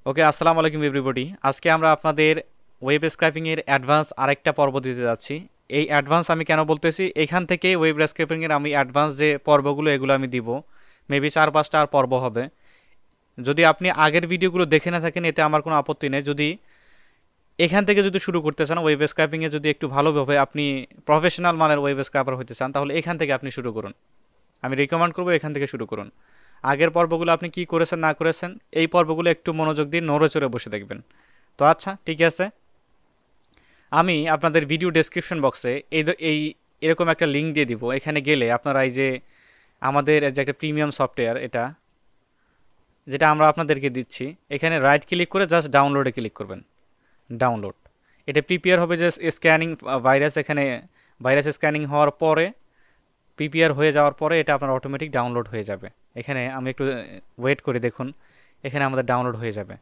ওকে, আসসালামু আলাইকুম এভরিবডি। আজকে আমরা আপনাদের ওয়েব স্ক্র্যাপিংয়ের অ্যাডভান্স আরেকটা পর্ব দিতে যাচ্ছি। এই অ্যাডভান্স আমি কেন বলতেছি, এখান থেকে ওয়েব স্ক্র্যাপিংয়ের আমি অ্যাডভান্স যে পর্বগুলো এগুলো আমি দিব। মেবি 4-5টা আর পর্ব হবে। যদি আপনি আগের ভিডিওগুলো দেখে না থাকেন এতে আমার কোনো আপত্তি নেই। যদি এখান থেকে যদি শুরু করতে চান ওয়েব স্ক্র্যাপিংয়ে, যদি একটু ভালোভাবে আপনি প্রফেশনাল মানের ওয়েব স্ক্র্যাপার হতে চান, তাহলে এখান থেকে আপনি শুরু করুন। আমি রিকমেন্ড করবো এখান থেকে শুরু করুন। আগের পর্বগুলো আপনি কি করেছেন না করেছেন, এই পর্বগুলো একটু মনোযোগ দিয়ে নড়ে চড়ে বসে দেখবেন। তো আচ্ছা, ঠিক আছে। আমি আপনাদের ভিডিও ডেসক্রিপশন বক্সে এই এরকম একটা লিঙ্ক দিয়ে দিব। এখানে গেলে আপনারা এই যে আমাদের যে একটা প্রিমিয়াম সফটওয়্যার, এটা যেটা আমরা আপনাদেরকে দিচ্ছি, এখানে রাইট ক্লিক করে জাস্ট ডাউনলোডে ক্লিক করবেন। ডাউনলোড, এটা প্রিপেয়ার হবে যে স্ক্যানিং ভাইরাস, এখানে ভাইরাস স্ক্যানিং হওয়ার পরে, প্রিপেয়ার হয়ে যাওয়ার পরে এটা আপনার অটোমেটিক ডাউনলোড হয়ে যাবে। এখানে আমি একটু ওয়েট করে দেখুন, এখানে আমাদের ডাউনলোড হয়ে যাবে।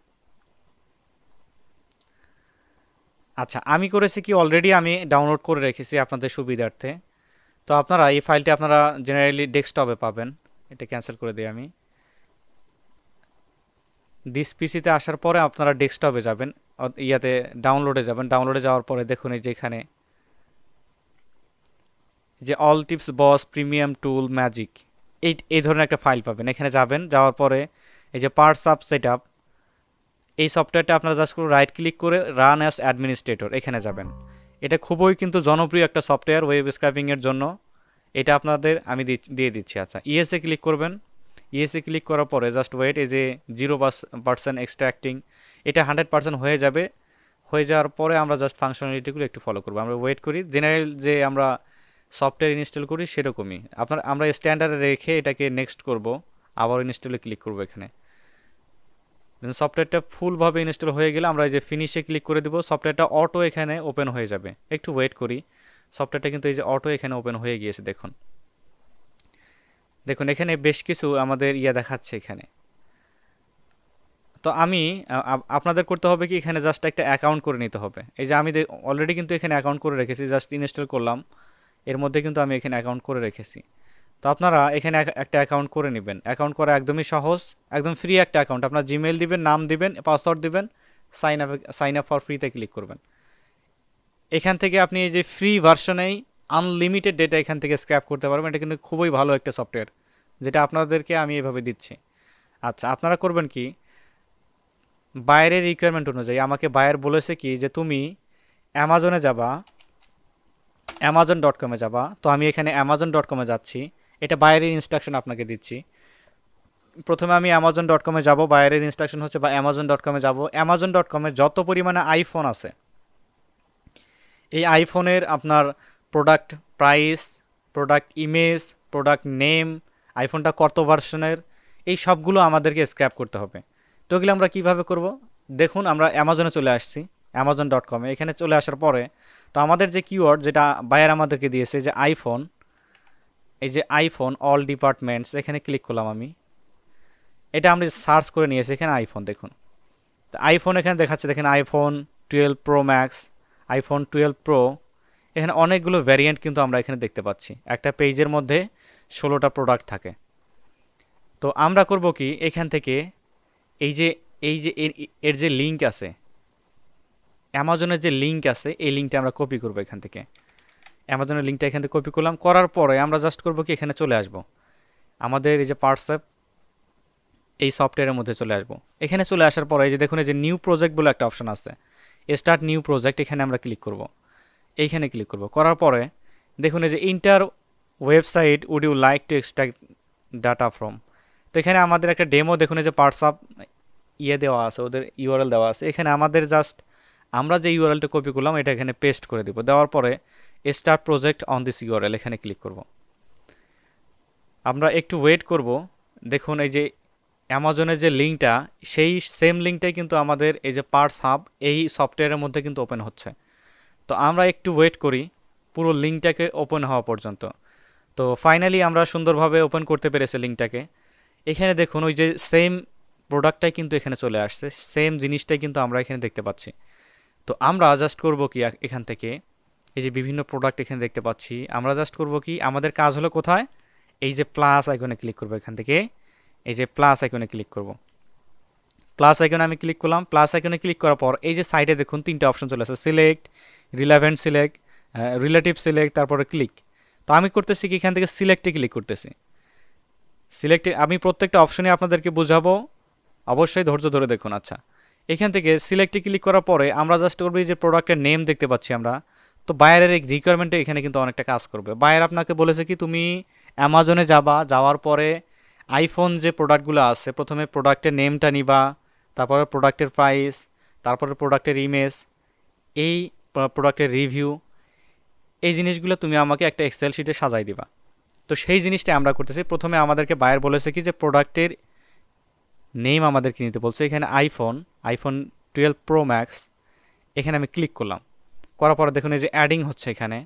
আচ্ছা, আমি করেছি কি, অলরেডি আমি ডাউনলোড করে রেখেছি আপনাদের সুবিধার্থে। তো আপনারা এই ফাইলটি আপনারা জেনারেলি ডেস্কটপে পাবেন। এটা ক্যান্সেল করে দিই আমি। দিস পিসিতে আসার পরে আপনারা ডেস্কটপে যাবেন, ইয়াতে ডাউনলোডে যাবেন। ডাউনলোডে যাওয়ার পরে দেখুন এই যে এখানে যে অল টিপস বস প্রিমিয়াম টুল ম্যাজিক, এই ধরনের একটা ফাইল পাবেন। এখানে যাবেন, যাওয়ার পরে এই যে পার্টস আপ সেট আপ, এই সফটওয়্যারটা আপনারা জাস্ট করে রাইট ক্লিক করে রান অ্যাজ অ্যাডমিনিস্ট্রেটর এখানে যাবেন। এটা খুবই কিন্তু জনপ্রিয় একটা সফটওয়্যার ওয়েব স্ক্র্যাপিংয়ের জন্য। এটা আপনাদের আমি দিয়ে দিচ্ছি। আচ্ছা, ইএসএ ক্লিক করবেন। ইএসএ ক্লিক করার পরে জাস্ট ওয়েট, এই যে 0% এক্সট্রাক্টিং, এটা 100% হয়ে যাবে। হয়ে যাওয়ার পরে আমরা জাস্ট ফাংশনালিটিগুলো একটু ফলো করবো। আমরা ওয়েট করি, জেনারেল যে আমরা সফটওয়্যার ইনস্টল করি সেরকমই আমরা স্ট্যান্ডার্ডে রেখে এটাকে নেক্সট করব। আবার ইনস্টলে ক্লিক করব। এখানে সফটওয়্যারটা ফুলভাবে ইনস্টল হয়ে গেলে আমরা এই যে ফিনিশে ক্লিক করে দেবো। সফটওয়্যারটা অটো এখানে ওপেন হয়ে যাবে। একটু ওয়েট করি, সফটওয়্যারটা কিন্তু এই যে অটো এখানে ওপেন হয়ে গিয়েছে। দেখুন দেখুন এখানে বেশ কিছু আমাদের দেখাচ্ছে এখানে। তো আমি আপনাদের করতে হবে কি, এখানে জাস্ট একটা অ্যাকাউন্ট করে নিতে হবে। এই যে আমি অলরেডি কিন্তু এখানে অ্যাকাউন্ট করে রেখেছি, জাস্ট ইনস্টল করলাম। এর মধ্যে কিন্তু আমি এখানে অ্যাকাউন্ট করে রেখেছি। তো আপনারা এখানে একটা অ্যাকাউন্ট করে নেবেন। অ্যাকাউন্ট করা একদমই সহজ, একদম ফ্রি একটা অ্যাকাউন্ট। আপনার জিমেল দিবেন, নাম দিবেন, পাসওয়ার্ড দিবেন, সাইন আপ ফর ফ্রিতে ক্লিক করবেন। এখান থেকে আপনি এই যে ফ্রি ভার্সনেই আনলিমিটেড ডেটা এখান থেকে স্ক্র্যাপ করতে পারবেন। এটা কিন্তু খুবই ভালো একটা সফটওয়্যার, যেটা আপনাদেরকে আমি এভাবে দিচ্ছি। আচ্ছা, আপনারা করবেন কি, বাইরের রিকোয়ারমেন্ট অনুযায়ী আমাকে বায়ার বলেছে কি যে তুমি অ্যামাজনে যাবা, অ্যামাজন.কমে যাবা। তো আমি এখানে অ্যামাজন.কমে যাচ্ছি। এটা বাইরের ইনস্ট্রাকশন আপনাকে দিচ্ছি। প্রথমে আমি অ্যামাজন.কমে যাব। বাইরের ইনস্ট্রাকশন হচ্ছে বা অ্যামাজন.কমে যাব। অ্যামাজন.কমে যত পরিমাণে আইফোন আছে, এই আইফোনের আপনার product price, product image, product name, আইফোনটা কত ভার্সনের, এই সবগুলো আমাদেরকে স্ক্র্যাপ করতে হবে। তো এগুলো আমরা কীভাবে করব, দেখুন আমরা অ্যামাজনে চলে আসছি, অ্যামাজন.কমে। এখানে চলে আসার পরে তো আমাদের যে কিওয়ার্ড যেটা বায়ার আমাদেরকে দিয়েছে, যে আইফোন, এই যে আইফোন অল ডিপার্টমেন্টস, এখানে ক্লিক করলাম আমি। এটা আমরা সার্চ করে নিয়েছি এখানে আইফোন। দেখুন তো আইফোন এখানে দেখাচ্ছে, দেখেন iPhone 12 pro max, iPhone 12 pro. এখানে অনেকগুলো ভ্যারিয়েন্ট কিন্তু আমরা এখানে দেখতে পাচ্ছি। একটা পেজের মধ্যে 16টা প্রোডাক্ট থাকে। তো আমরা করব কি, এখান থেকে এই যে এর যে লিঙ্ক আছে, অ্যামাজনের যে লিঙ্ক আছে, এই লিঙ্কটা আমরা কপি করব এখান থেকে। অ্যামাজনের লিঙ্কটা এখান থেকে কপি করলাম। করার পরে আমরা জাস্ট করব কি, এখানে চলে আসব, আমাদের এই যে পার্টসঅ্যাপ এই সফটওয়্যারের মধ্যে চলে আসব। এখানে চলে আসার পরে এই যে দেখুন, এই যে নিউ প্রজেক্ট বলে একটা অপশন আছে, স্টার্ট নিউ প্রজেক্ট, এখানে আমরা ক্লিক করব। এইখানে ক্লিক করব। করার পরে দেখুন এই যে enter website would you like to extract data from. তো এখানে আমাদের একটা ডেমো, দেখুন এই যে পার্টসঅ্যাপ দেওয়া আছে, ওদের ইউআরএল দেওয়া আছে। এখানে আমাদের জাস্ট আমরা যে ইউআরএলটা কপি করলাম এটা এখানে পেস্ট করে দিব। দেওয়ার পরে start project on this URL, এখানে ক্লিক করব। আমরা একটু ওয়েট করব। দেখুন এই যে অ্যামাজনের যে লিঙ্কটা, সেই সেম লিঙ্কটাই কিন্তু আমাদের এই যে পার্টস হাব এই সফটওয়্যারের মধ্যে কিন্তু ওপেন হচ্ছে। তো আমরা একটু ওয়েট করি পুরো লিঙ্কটাকে ওপেন হওয়া পর্যন্ত। তো ফাইনালি আমরা সুন্দরভাবে ওপেন করতে পেরেছি লিঙ্কটাকে। এখানে দেখুন ওই যে সেম প্রোডাক্টটাই কিন্তু এখানে চলে আসছে, সেম জিনিসটাই কিন্তু আমরা এখানে দেখতে পাচ্ছি। তো আমরা জাস্ট করব কি, এখান থেকে এই যে বিভিন্ন প্রোডাক্ট এখানে দেখতে পাচ্ছি, আমরা জাস্ট করব কি, আমাদের কাজ হলো কোথায়, এই যে প্লাস আইকনে ক্লিক করব। এখান থেকে এই যে প্লাস আইকনে ক্লিক করব। প্লাস আইকনে আমি ক্লিক করলাম। প্লাস আইকনে ক্লিক করার পর এই যে সাইডে দেখুন 3টা অপশন চলে আসে, select, relevant select, relative select, তারপরে ক্লিক। তো আমি করতেছি কি এখান থেকে সিলেক্টে ক্লিক করতেছি। সিলেক্টে আমি প্রত্যেকটা অপশনে আপনাদেরকে বোঝাবো, অবশ্যই ধৈর্য ধরে দেখুন। আচ্ছা, এখান থেকে সিলেক্টে ক্লিক করার পরে আমরা জাস্ট করবো যে প্রোডাক্টের নেম দেখতে পাচ্ছি আমরা। তো বায়ারের এই রিকোয়ারমেন্টে এখানে কিন্তু অনেকটা কাজ করবে। বায়ার আপনাকে বলেছে কি তুমি অ্যামাজনে যাওয়ার পরে আইফোন যে প্রোডাক্টগুলো আছে প্রথমে প্রোডাক্টের নেমটা নিবা, তারপরে প্রোডাক্টের প্রাইস, তারপরে প্রোডাক্টের ইমেজ, এই প্রোডাক্টের রিভিউ, এই জিনিসগুলো তুমি আমাকে একটা এক্সেল শিটে সাজাই দিবা। তো সেই জিনিসটা আমরা করতেছি। প্রথমে আমাদেরকে বায়ার বলেছে কি যে প্রোডাক্টের নেম আমাদেরকে নিতে বলছে। এখানে আইফোন 12 প্রো ম্যাক্স, এখানে আমি ক্লিক করলাম। করার পরে দেখুন এই যে অ্যাডিং হচ্ছে। এখানে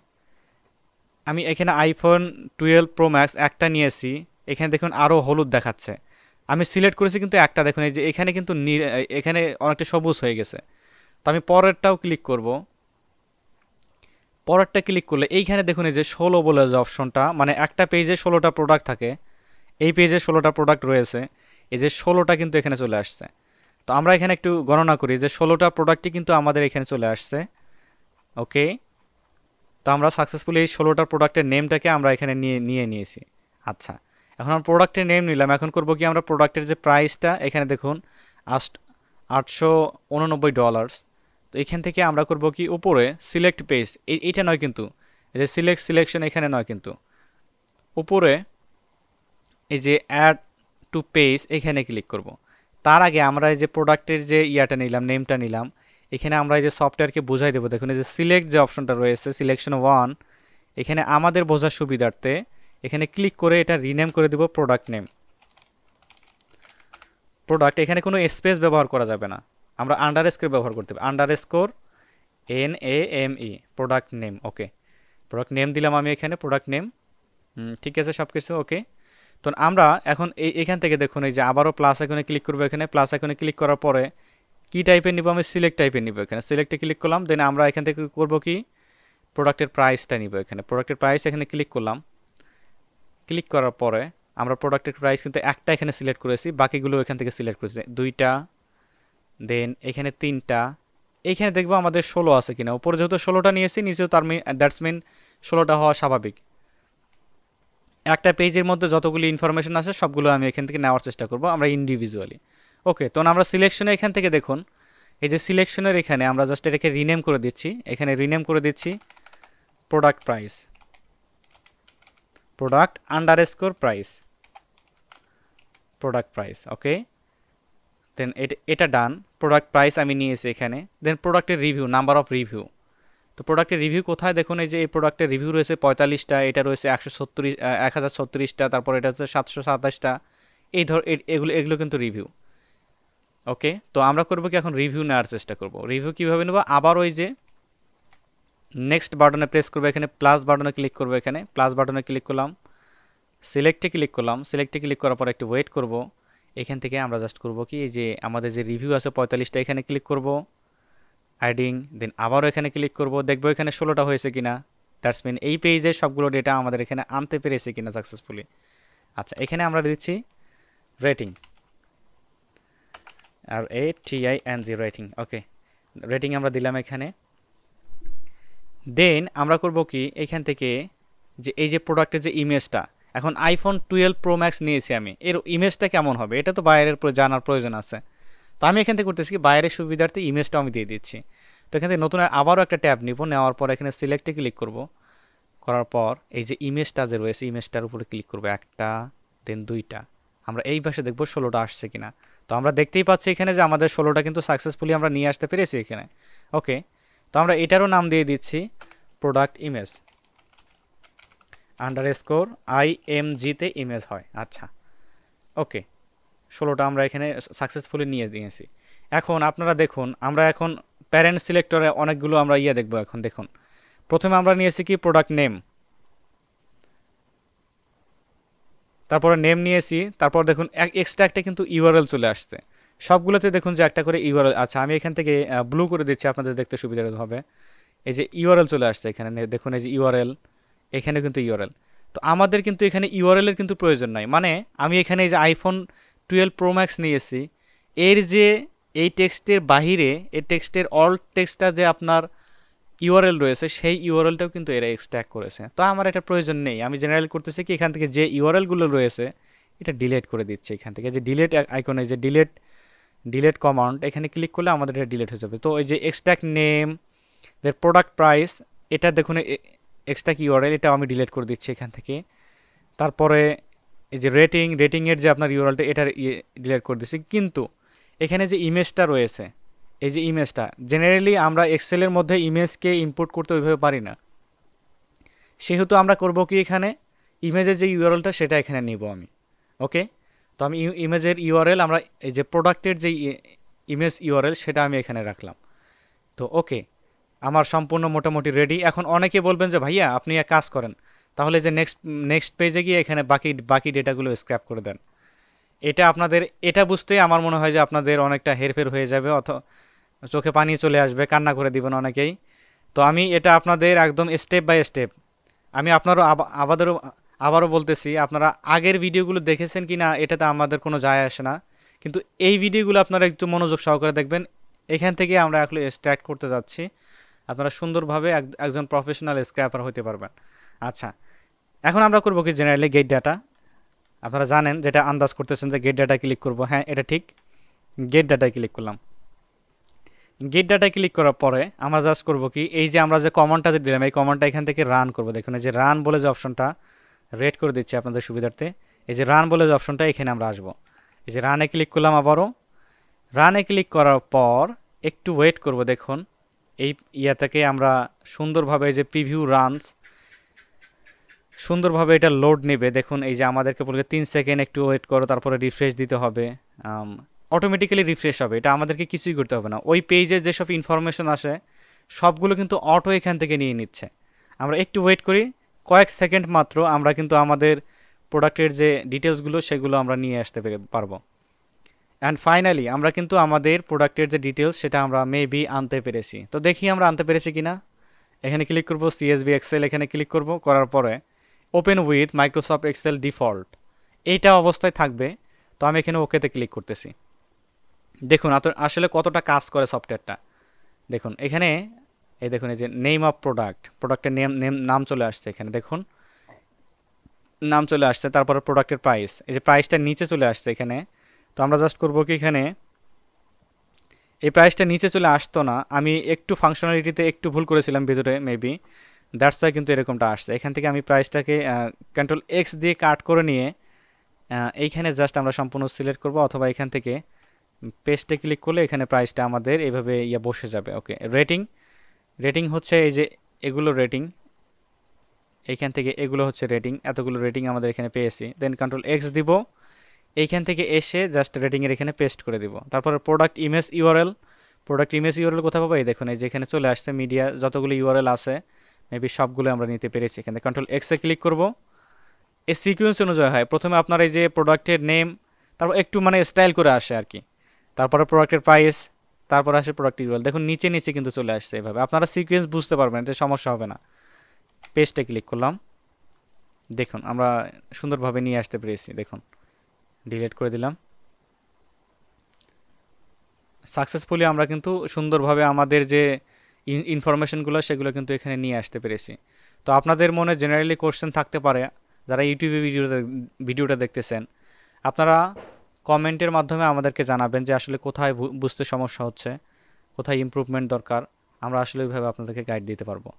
আমি এখানে আইফোন 12 প্রো ম্যাক্স একটা নিয়েছি, এখানে দেখুন আরও হলুদ দেখাচ্ছে। আমি সিলেক্ট করেছি কিন্তু একটা, দেখুন এই যে এখানে কিন্তু এখানে অনেকটা সবুজ হয়ে গেছে। তো আমি পরেরটাও ক্লিক করব। পরেরটা ক্লিক করলে এইখানে দেখুন এই যে 16 বলে যে অপশনটা, মানে একটা পেজে 16টা প্রোডাক্ট থাকে, এই পেজে 16টা প্রোডাক্ট রয়েছে, এই যে 16টা কিন্তু এখানে চলে আসছে। তো আমরা এখানে একটু গণনা করি যে 16টা প্রোডাক্টই কিন্তু আমাদের এখানে চলে আসছে। ওকে, তো আমরা সাকসেসফুলি এই 16টা প্রোডাক্টের নেমটাকে আমরা এখানে নিয়েছি। আচ্ছা, এখন আমরা প্রোডাক্টের নেম নিলাম। এখন করব কি আমরা প্রোডাক্টের যে প্রাইসটা এখানে দেখুন $889। তো এখান থেকে আমরা করব কি উপরে সিলেক্ট পেজ, এইটা নয় কিন্তু, এই যে সিলেকশন এখানে নয় কিন্তু, উপরে এই যে অ্যাড টু পেজ এখানে ক্লিক করব। তার আগে আমরা এই যে প্রোডাক্টের যে ইয়াটা নিলাম, নেমটা নিলাম, এখানে আমরা এই যে সফটওয়্যারকে বোঝাই দেবো। দেখুন এই যে সিলেক্ট যে অপশনটা রয়েছে, সিলেকশন 1, এখানে আমাদের বোঝার সুবিধার্থে এখানে ক্লিক করে এটা রিনেম করে দেব প্রোডাক্ট নেম। প্রোডাক্ট, এখানে কোনো স্পেস ব্যবহার করা যাবে না, আমরা আন্ডারস্কোর ব্যবহার করতে হবে, আন্ডারস্কোর NAME প্রোডাক্ট নেম। ওকে, প্রোডাক্ট নেম দিলাম আমি এখানে, প্রোডাক্ট নেম। ঠিক আছে সব কিছু ওকে। তো আমরা এখন এখান থেকে দেখুন এই যে আবারও প্লাস আইকনে ক্লিক করবো। এখানে প্লাস আইকনে ক্লিক করার পরে কী টাইপের নিব, আমি সিলেক্ট টাইপের নিব। এখানে সিলেক্টে ক্লিক করলাম, দেন আমরা এখান থেকে করব কি প্রোডাক্টের প্রাইসটা নিব। এখানে প্রোডাক্টের প্রাইস এখানে ক্লিক করলাম। ক্লিক করার পরে আমরা প্রোডাক্টের প্রাইস কিন্তু একটা এখানে সিলেক্ট করেছি, বাকিগুলো এখান থেকে সিলেক্ট করেছি 2টা, দেন এখানে 3টা। এইখানে দেখবো আমাদের 16 আছে কিনা। উপরে যেহেতু 16টা নিয়েছি, নিচেও দ্যাটস মিন 16টা হওয়া স্বাভাবিক। একটা পেজের মধ্যে যতগুলি ইনফরমেশন আছে সবগুলো আমি এখান থেকে নেওয়ার চেষ্টা করব আমরা ইন্ডিভিজুয়ালি। ওকে, তো আমরা সিলেকশনে এখান থেকে দেখুন এই যে সিলেকশনের এখানে আমরা জাস্ট এটাকে রিনেম করে দিচ্ছি। এখানে রিনেম করে দিচ্ছি product price, product underscore price, product price. Okay, then এটা ডান। প্রোডাক্ট প্রাইস আমি নিয়েছি এখানে। দেন প্রোডাক্টের রিভিউ, নাম্বার অফ রিভিউ। তো প্রোডাক্টের রিভিউ কোথায় দেখুন এই যে এই প্রোডাক্টের রিভিউ রয়েছে 45টা, এটা রয়েছে 1036টা, তারপর এটা হচ্ছে 727টা। এগুলো কিন্তু রিভিউ। ওকে, তো আমরা করবো কি এখন রিভিউ নেওয়ার চেষ্টা করব। রিভিউ কীভাবে নেব, আবার ওই যে নেক্সট বাটনে প্রেস করবো, এখানে প্লাস বাটনে ক্লিক করবো। এখানে প্লাস বাটনে ক্লিক করলাম, সিলেক্টে ক্লিক করলাম। সিলেক্টে ক্লিক করার পর একটু ওয়েট করব। এখান থেকে আমরা জাস্ট করব কি এই যে আমাদের যে রিভিউ আছে 45টা, এখানে ক্লিক করব, অ্যাডিং, দেন আবারও এখানে ক্লিক করব, দেখবো এখানে 16টা হয়েছে কিনা। দ্যাটস মিন এই পেজের সবগুলো ডেটা আমাদের এখানে আনতে পেরেছে কিনা সাকসেসফুলি। আচ্ছা, এখানে আমরা দিচ্ছি রেটিং, RATING রেটিং। ওকে, রেটিং আমরা দিলাম এখানে। দেন আমরা করব কি এখান থেকে যে এই যে প্রোডাক্টের যে ইমেজটা, এখন আইফোন 12 প্রো ম্যাক্স নিয়েছি আমি, এর ইমেজটা কেমন হবে এটা তো বাইরের জানার প্রয়োজন আছে। তো আমি এখান থেকে করতেছি কি বাইরের সুবিধার্থে ইমেজটাও আমি দিয়ে দিচ্ছি। তো এখান থেকে নতুন আবারও একটা ট্যাব নিব, নেওয়ার পর এখানে সিলেক্টে ক্লিক করব। করার পর এই যে ইমেজটা যে রয়েছে ইমেজটার উপরে ক্লিক করবো, একটা, দেন 2টা। আমরা এই পাশে দেখবো 16টা আসছে কিনা। তো আমরা দেখতেই পাচ্ছি এখানে যে আমাদের 16টা কিন্তু সাকসেসফুলি আমরা নিয়ে আসতে পেরেছি এখানে। ওকে, তো আমরা এটারও নাম দিয়ে দিচ্ছি প্রোডাক্ট ইমেজ আন্ডারস্কোর IMG-তে ইমেজ হয়। আচ্ছা, ওকে, 16টা আমরা এখানে সাকসেসফুলি নিয়ে দিয়েছি। এখন আপনারা দেখুন আমরা এখন প্যারেন্ট সিলেক্টরে অনেকগুলো আমরা দেখবো। এখন দেখুন প্রথমে আমরা নিয়েছি কি প্রোডাক্ট নেম, তারপরে নেম নিয়েছি, তারপর দেখুন এক্সট্রা একটা কিন্তু ইউআরএল চলে আসছে সবগুলোতে। দেখুন যে একটা করে ইউআরএল। আচ্ছা, আমি এখান থেকে ব্লু করে দিচ্ছি আপনাদের দেখতে সুবিধা হবে। এই যে ইউআরএল চলে আসছে এখানে, দেখুন এই যে ইউআরএল, এখানে কিন্তু ইউআরএল। তো আমাদের কিন্তু এখানে ইউআরএলের কিন্তু প্রয়োজন নাই, মানে আমি এখানে এই যে আইফোন 12 প্রো ম্যাক্স নিয়েছি, এর যে এই টেক্সটের বাহিরে এই টেক্সটের অল টেক্সটটা যে আপনার ইউআরএল রয়েছে সেই ইউআরএলটাও কিন্তু এরা এক্সট্র্যাক্ট করেছে। তো আমার এটা প্রয়োজন নেই, আমি জেনারেলি করতেছি কি এখান থেকে যে ইউআরএলগুলো রয়েছে এটা ডিলিট করে দিচ্ছে। এখান থেকে যে ডিলিট আইকনে যে ডিলিট কমান্ড এখানে ক্লিক করলে আমাদের এটা ডিলিট হয়ে যাবে। তো এই যে এক্সট্র্যাক্ট নেম দের প্রোডাক্ট প্রাইস এটা দেখুন এক্সট্র্যাক্ট ইউআরএল এটা আমি ডিলিট করে দিচ্ছি এখান থেকে। তারপরে এই যে রেটিংয়ের যে আপনার ইউআরএলটা এটা ডিলিট করে দিচ্ছি। কিন্তু এখানে যে ইমেজটা রয়েছে এই যে ইমেজটা জেনারেলি আমরা এক্সেলের মধ্যে ইমেজকে ইম্পোর্ট করতে ওইভাবে পারি না, সেহেতু আমরা করব কি এখানে ইমেজের যে ইউআরএলটা সেটা এখানে নিব আমি। ওকে, তো আমি ইমেজের ইউআরএল আমরা এই যে প্রোডাক্টের যে ইমেজ ইউআরএল সেটা আমি এখানে রাখলাম। তো ওকে, আমার সম্পূর্ণ মোটামুটি রেডি। এখন অনেকে বলবেন যে ভাইয়া আপনি এক কাজ করেন তাহলে যে নেক্সট পেজে গিয়ে এখানে বাকি ডেটাগুলো স্ক্র্যাপ করে দেন। এটা বুঝতে আমার মনে হয় যে আপনাদের অনেকটা হেরফের হয়ে যাবে, চোখে পানি চলে আসবে, কান্না করে দিবেন অনেকেই। তো আমি এটা আপনাদের একদম স্টেপ বাই স্টেপ আমি আবারও বলতেছি, আপনারা আগের ভিডিওগুলো দেখেছেন কি না এটাতে আমাদের কোনো যায় আসে না, কিন্তু এই ভিডিওগুলো আপনারা একটু মনোযোগ সহকারে দেখবেন। এখান থেকে আমরা আসলে স্টার্ট করতে যাচ্ছি, আপনারা সুন্দরভাবে একজন প্রফেশনাল স্ক্র্যাপার হতে পারবেন। আচ্ছা, এখন আমরা করবো কি জেনারেলি গেট ডাটা। আপনারা জানেন যেটা আন্দাজ করতেছেন যে গেট ডাটা ক্লিক করব, হ্যাঁ এটা ঠিক, গেট ডাটায় ক্লিক করলাম। গেট ডাটায় ক্লিক করার পরে আমরা জাস্ট করব কি এই যে আমরা যে কমান্ডটা যে দিলাম এই কমান্ডটা এখান থেকে রান করব। দেখুন এই যে রান বলে যে অপশনটা রেড করে দিচ্ছি আপনাদের সুবিধার্থে, এই যে রান বলে যে অপশনটা এখানে আমরা আসবো। এই যে রানে ক্লিক করলাম, আবারও রানে ক্লিক করার পর একটু ওয়েট করব। দেখুন এই থেকে আমরা সুন্দরভাবে এই যে প্রিভিউ রানস সুন্দরভাবে এটা লোড নেবে। দেখুন এই যে আমাদেরকে বলবে 3 সেকেন্ড একটু ওয়েট করো, তারপরে রিফ্রেশ দিতে হবে, অটোমেটিক্যালি রিফ্রেশ হবে, এটা আমাদেরকে কিছুই করতে হবে না। ওই পেজে যেসব ইনফরমেশন আসে সবগুলো কিন্তু অটো এখান থেকে নিয়ে নিচ্ছে। আমরা একটু ওয়েট করি, কয়েক সেকেন্ড মাত্র, আমরা কিন্তু আমাদের প্রোডাক্টের যে ডিটেলসগুলো সেগুলো আমরা নিয়ে আসতে পারবো। অ্যান্ড ফাইনালি আমরা কিন্তু আমাদের প্রোডাক্টের যে ডিটেলস সেটা আমরা মেবি আনতে পেরেছি। তো দেখি আমরা আনতে পেরেছি কিনা। এখানে ক্লিক করব, সিএসভি এক্সেল এখানে ক্লিক করব, করার পরে open with Microsoft Excel default এইটা অবস্থায় থাকবে। তো আমি এখানে ওকেতে ক্লিক করতেছি। দেখুন আসলে কতটা কাজ করে সফটওয়্যারটা। দেখুন এখানে এই দেখুন এই যে নেম অফ প্রোডাক্টের নাম চলে আসছে, এখানে দেখুন নাম চলে আসছে, তারপরে প্রোডাক্টের প্রাইস, এই যে প্রাইসটা নিচে চলে আসছে এখানে। তো আমরা জাস্ট করবো কি এখানে এই প্রাইসটা নিচে চলে আসতো না, আমি একটু ফাংশনালিটিতে একটু ভুল করেছিলাম ভিতরে মেবি, দ্যাটস ওয়াই কিন্তু এরকমটা আসছে। এখান থেকে আমি প্রাইসটাকে কন্ট্রোল এক্স দিয়ে কাট করে নিয়ে এইখানে জাস্ট আমরা সম্পূর্ণ সিলেক্ট করব, অথবা এখান থেকে পেস্টে ক্লিক করলে এখানে প্রাইসটা আমাদের এইভাবে বসে যাবে। ওকে, রেটিং হচ্ছে এই যে এগুলো রেটিং, এইখান থেকে এগুলো হচ্ছে রেটিং, এতগুলো রেটিং আমাদের এখানে পেয়েছি। দেন কন্ট্রোল এক্স দিব, এইখান থেকে এসে জাস্ট রেটিংয়ের এখানে পেস্ট করে দিব। তারপরে প্রোডাক্ট ইমেজ ইউআরএল কোথায় পাবো, এই দেখুন এই যে এখানে চলে আসছে মিডিয়া যতগুলো ইউআরএল আছে মেবি সবগুলো আমরা নিতে পেরেছি। এখানে কন্ট্রোল এক্সে ক্লিক করব, এই সিকোয়েন্স অনুযায়ী হয়, প্রথমে আপনার এই যে প্রোডাক্টের নেম, তারপর একটু মানে স্টাইল করে আসে আর কি, তারপরে প্রোডাক্টের প্রাইস, তারপর আসে প্রোডাক্ট ইউআরএল। দেখুন নিচে কিন্তু চলে আসছে এভাবে, আপনারা সিকোয়েন্স বুঝতে পারবেন, এতে সমস্যা হবে না। পেস্টে ক্লিক করলাম, দেখুন আমরা সুন্দরভাবে নিয়ে আসতে পেরেছি। দেখুন ডিলিট করে দিলাম, সাকসেসফুলি আমরা কিন্তু সুন্দরভাবে আমাদের যে ইনফরমেশনগুলো সেগুলো কিন্তু এখানে নিয়ে আসতে পেরেছি। তো আপনাদের মনে জেনারেলি কোশ্চেন থাকতে পারে, যারা ইউটিউবে ভিডিওটা দেখতেছেন, আপনারা কমেন্টের মাধ্যমে আমাদেরকে জানাবেন যে আসলে কোথায় বুঝতে সমস্যা হচ্ছে, কোথায় ইমপ্রুভমেন্ট দরকার, আমরা আসলে ওইভাবে আপনাদেরকে গাইড দিতে পারবো।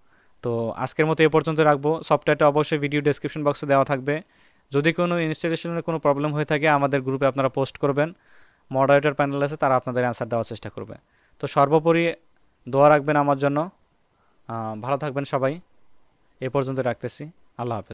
তো আজকের মতো এ পর্যন্ত রাখবো। সফটওয়্যারটা অবশ্যই ভিডিও ডেসক্রিপশন বক্সে দেওয়া থাকবে। যদি কোনো ইনস্টলেশনের কোনো প্রবলেম হয়ে থাকে আমাদের গ্রুপে আপনারা পোস্ট করবেন, মডারেটর প্যানেল আছে তারা আপনাদের অ্যান্সার দেওয়ার চেষ্টা করবে। তো সর্বোপরি দোয়া রাখবেন আমার জন্য, ভালো থাকবেন সবাই। এ পর্যন্ত রাখতেছি, আল্লাহ হাফেজ।